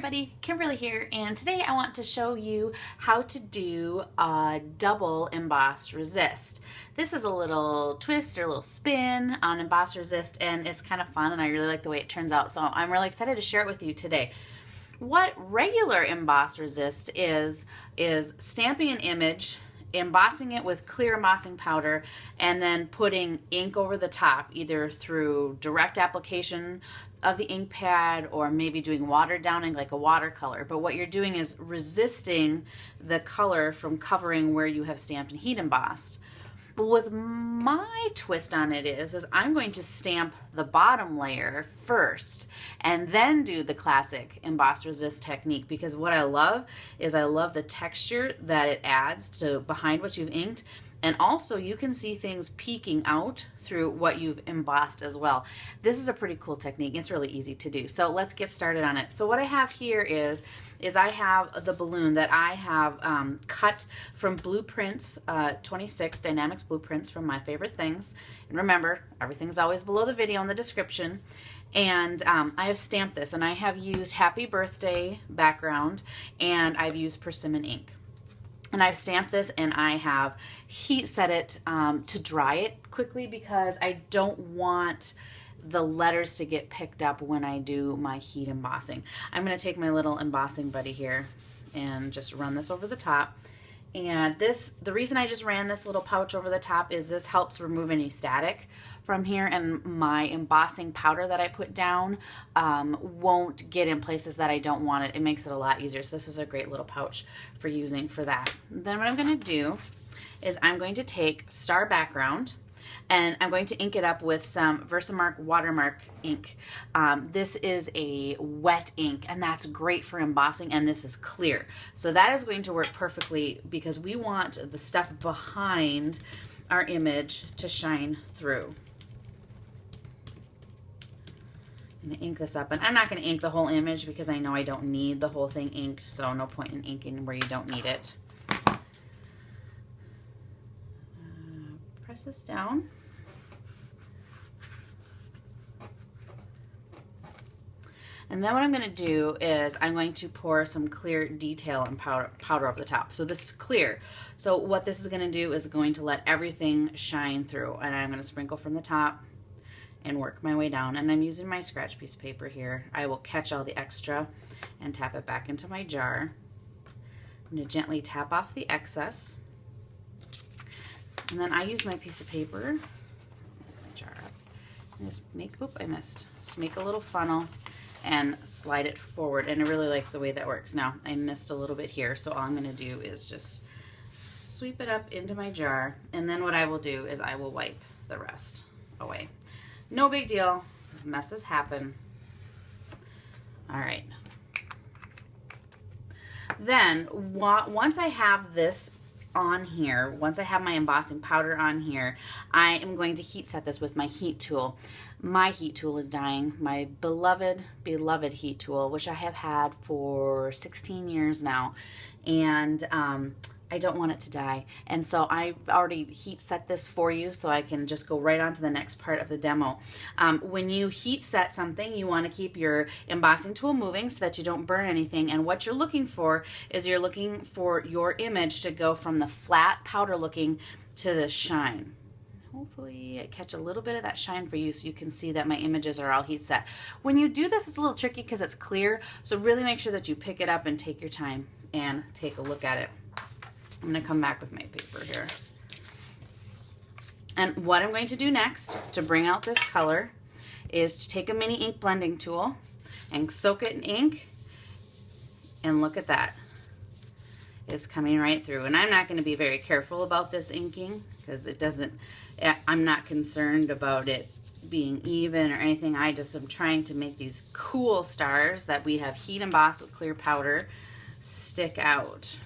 everybody, Kimberly here, and today I want to show you how to do a double emboss resist. This is a little twist or a little spin on emboss resist, and it's kind of fun and I really like the way it turns out, so I'm really excited to share it with you today. What regular emboss resist is stamping an image, embossing it with clear embossing powder, and then putting ink over the top, either through direct application of the ink pad or maybe doing watered down ink like a watercolor. But what you're doing is resisting the color from covering where you have stamped and heat embossed. But with my twist on it is I'm going to stamp the bottom layer first and then do the classic emboss resist technique, because what I love is I love the texture that it adds to behind what you've inked, and also you can see things peeking out through what you've embossed as well. This is a pretty cool technique. It's really easy to do. So let's get started on it. So what I have here is I have the balloon that I have cut from Blueprints 26 Dynamics Blueprints, from My Favorite Things. And remember, everything's always below the video in the description. And I have stamped this, and I have used Happy Birthday background, and I've used persimmon ink. And I've stamped this and I have heat set it to dry it quickly, because I don't want the letters to get picked up when I do my heat embossing. I'm going to take my little embossing buddy here and just run this over the top. And the reason I just ran this little pouch over the top is this helps remove any static from here, and my embossing powder that I put down won't get in places that I don't want it. It makes it a lot easier. So this is a great little pouch for using for that. Then what I'm going to do is I'm going to take Star Background, and I'm going to ink it up with some Versamark Watermark ink. This is a wet ink, and that's great for embossing, and this is clear. So that is going to work perfectly, because we want the stuff behind our image to shine through. I'm going to ink this up, and I'm not going to ink the whole image because I know I don't need the whole thing inked, so no point in inking where you don't need it. Press this down. And then what I'm going to do is I'm going to pour some clear detail and powder over the top. So this is clear. So what this is going to do is going to let everything shine through. And I'm going to sprinkle from the top and work my way down. And I'm using my scratch piece of paper here. I will catch all the extra and tap it back into my jar. I'm going to gently tap off the excess. And then I use my piece of paper, my jar up, and just make, oop, I missed. Just make a little funnel and slide it forward. And I really like the way that works. Now, I missed a little bit here, so all I'm going to do is just sweep it up into my jar. And then what I will do is I will wipe the rest away. No big deal. Messes happen. All right. Then, once I have this on here, once I have my embossing powder on here, I am going to heat set this with my heat tool. My heat tool is dying. My beloved heat tool, which I have had for 16 years now, and I don't want it to die. And so I've already heat set this for you, so I can just go right on to the next part of the demo. When you heat set something, you want to keep your embossing tool moving so that you don't burn anything. And what you're looking for is you're looking for your image to go from the flat powder looking to the shine. Hopefully I catch a little bit of that shine for you so you can see that my images are all heat set. When you do this, it's a little tricky because it's clear, so really make sure that you pick it up and take your time and take a look at it. I'm going to come back with my paper here. And what I'm going to do next to bring out this color is to take a mini ink blending tool and soak it in ink, and look at that. It's coming right through. And I'm not going to be very careful about this inking because I'm not concerned about it being even or anything. I just am trying to make these cool stars that we have heat embossed with clear powder stick out.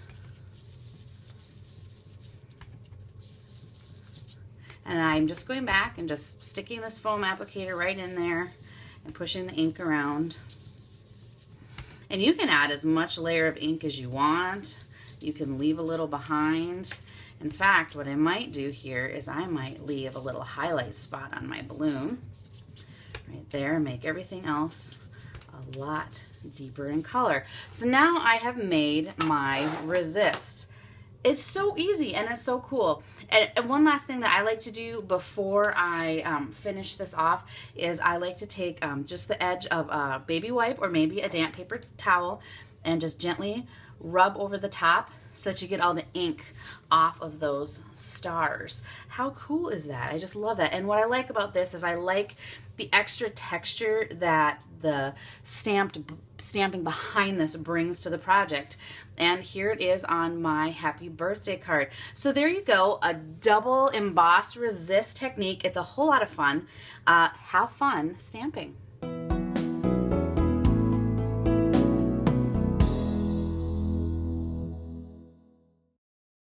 And I'm just going back and just sticking this foam applicator right in there and pushing the ink around. And you can add as much layer of ink as you want. You can leave a little behind. In fact, what I might do here is I might leave a little highlight spot on my balloon right there, make everything else a a lot deeper in color. So now I have made my resist. It's so easy and it's so cool. And one last thing that I like to do before I finish this off is I like to take just the edge of a baby wipe or maybe a damp paper towel and just gently rub over the top so that you get all the ink off of those stars. How cool is that? I just love that. And what I like about this is I like the extra texture that the stamping behind this brings to the project. And here it is on my happy birthday card. So there you go, a double emboss resist technique. It's a whole lot of fun. Have fun stamping.